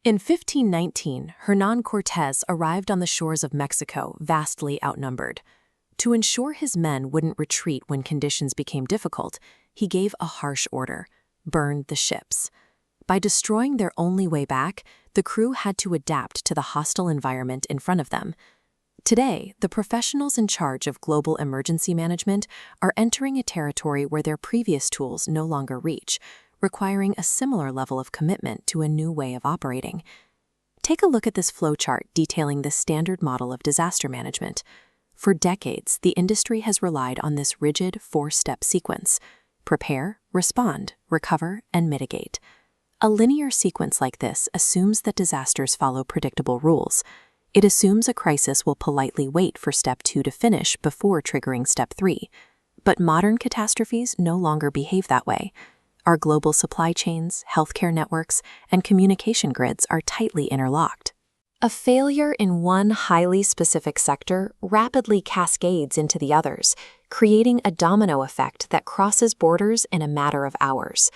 In 1519, Hernán Cortés arrived on the shores of Mexico vastly outnumbered. To ensure his men wouldn't retreat when conditions became difficult, he gave a harsh order: burn the ships. By destroying their only way back, the crew had to adapt to the hostile environment in front of them. Today, the professionals in charge of global emergency management are entering a territory where their previous tools no longer reach, requiring a similar level of commitment to a new way of operating. Take a look at this flowchart detailing the standard model of disaster management. For decades, the industry has relied on this rigid four-step sequence: prepare, respond, recover, and mitigate. A linear sequence like this assumes that disasters follow predictable rules. It assumes a crisis will politely wait for step 2 to finish before triggering step 3. But modern catastrophes no longer behave that way. Our global supply chains, healthcare networks, and communication grids are tightly interlocked. A failure in one highly specific sector rapidly cascades into the others, creating a domino effect that crosses borders in a matter of hours.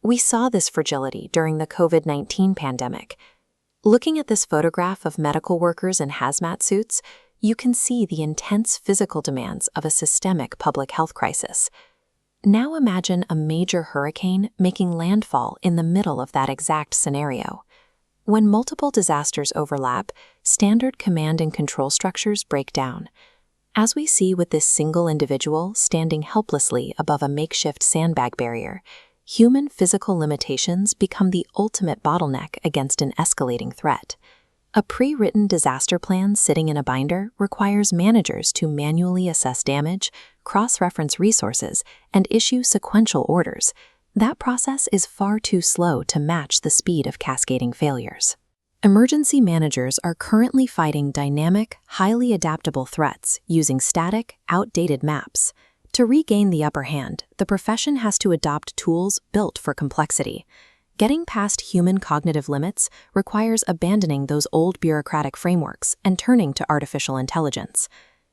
We saw this fragility during the COVID-19 pandemic. Looking at this photograph of medical workers in hazmat suits, you can see the intense physical demands of a systemic public health crisis. Now imagine a major hurricane making landfall in the middle of that exact scenario. When multiple disasters overlap, standard command and control structures break down. As we see with this single individual standing helplessly above a makeshift sandbag barrier, human physical limitations become the ultimate bottleneck against an escalating threat. A pre-written disaster plan sitting in a binder requires managers to manually assess damage, cross-reference resources, and issue sequential orders. That process is far too slow to match the speed of cascading failures. Emergency managers are currently fighting dynamic, highly adaptable threats using static, outdated maps. To regain the upper hand, the profession has to adopt tools built for complexity. Getting past human cognitive limits requires abandoning those old bureaucratic frameworks and turning to artificial intelligence.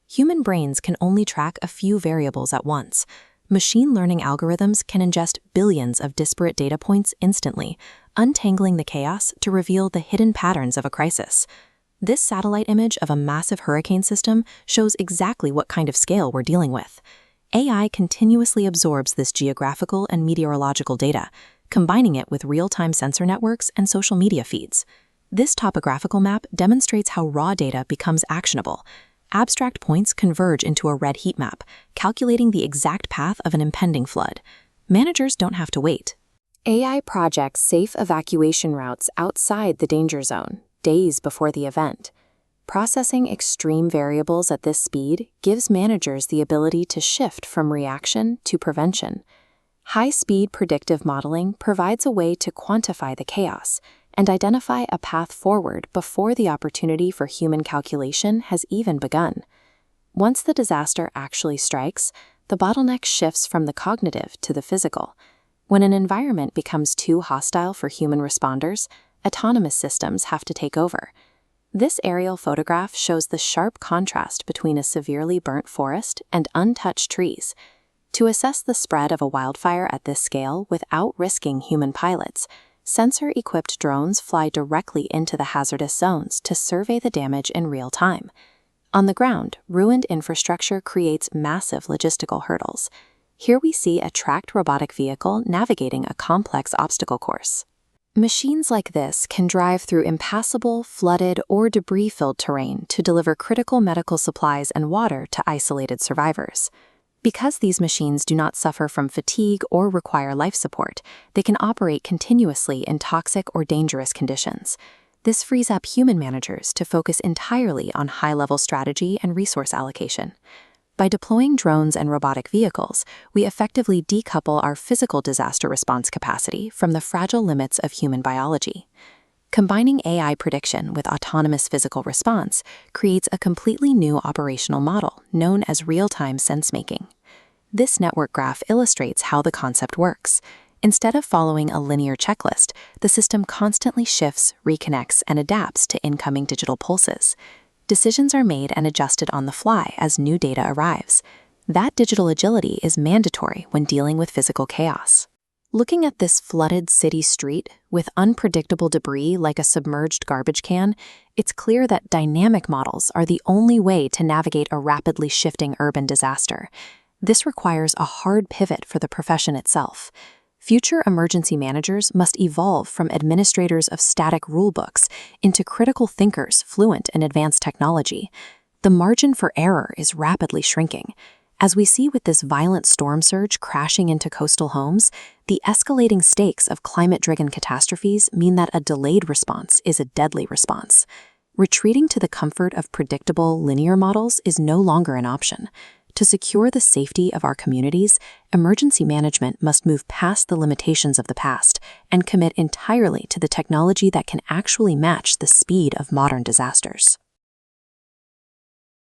Human brains can only track a few variables at once. Machine learning algorithms can ingest billions of disparate data points instantly, untangling the chaos to reveal the hidden patterns of a crisis. This satellite image of a massive hurricane system shows exactly what kind of scale we're dealing with. AI continuously absorbs this geographical and meteorological data, combining it with real-time sensor networks and social media feeds. This topographical map demonstrates how raw data becomes actionable. Abstract points converge into a red heat map, calculating the exact path of an impending flood. Managers don't have to wait. AI projects safe evacuation routes outside the danger zone, days before the event. Processing extreme variables at this speed gives managers the ability to shift from reaction to prevention. High-speed predictive modeling provides a way to quantify the chaos and identify a path forward before the opportunity for human calculation has even begun. Once the disaster actually strikes, the bottleneck shifts from the cognitive to the physical. When an environment becomes too hostile for human responders, autonomous systems have to take over. This aerial photograph shows the sharp contrast between a severely burnt forest and untouched trees. To assess the spread of a wildfire at this scale without risking human pilots, sensor-equipped drones fly directly into the hazardous zones to survey the damage in real time. On the ground, ruined infrastructure creates massive logistical hurdles. Here we see a tracked robotic vehicle navigating a complex obstacle course. Machines like this can drive through impassable, flooded, or debris-filled terrain to deliver critical medical supplies and water to isolated survivors. Because these machines do not suffer from fatigue or require life support, they can operate continuously in toxic or dangerous conditions. This frees up human managers to focus entirely on high-level strategy and resource allocation. By deploying drones and robotic vehicles, we effectively decouple our physical disaster response capacity from the fragile limits of human biology. Combining AI prediction with autonomous physical response creates a completely new operational model known as real-time sensemaking. This network graph illustrates how the concept works. Instead of following a linear checklist, the system constantly shifts, reconnects, and adapts to incoming digital pulses. Decisions are made and adjusted on the fly as new data arrives. That digital agility is mandatory when dealing with physical chaos. Looking at this flooded city street with unpredictable debris like a submerged garbage can, it's clear that dynamic models are the only way to navigate a rapidly shifting urban disaster. This requires a hard pivot for the profession itself. Future emergency managers must evolve from administrators of static rulebooks into critical thinkers fluent in advanced technology. The margin for error is rapidly shrinking. As we see with this violent storm surge crashing into coastal homes, the escalating stakes of climate-driven catastrophes mean that a delayed response is a deadly response. Retreating to the comfort of predictable, linear models is no longer an option. To secure the safety of our communities, emergency management must move past the limitations of the past and commit entirely to the technology that can actually match the speed of modern disasters.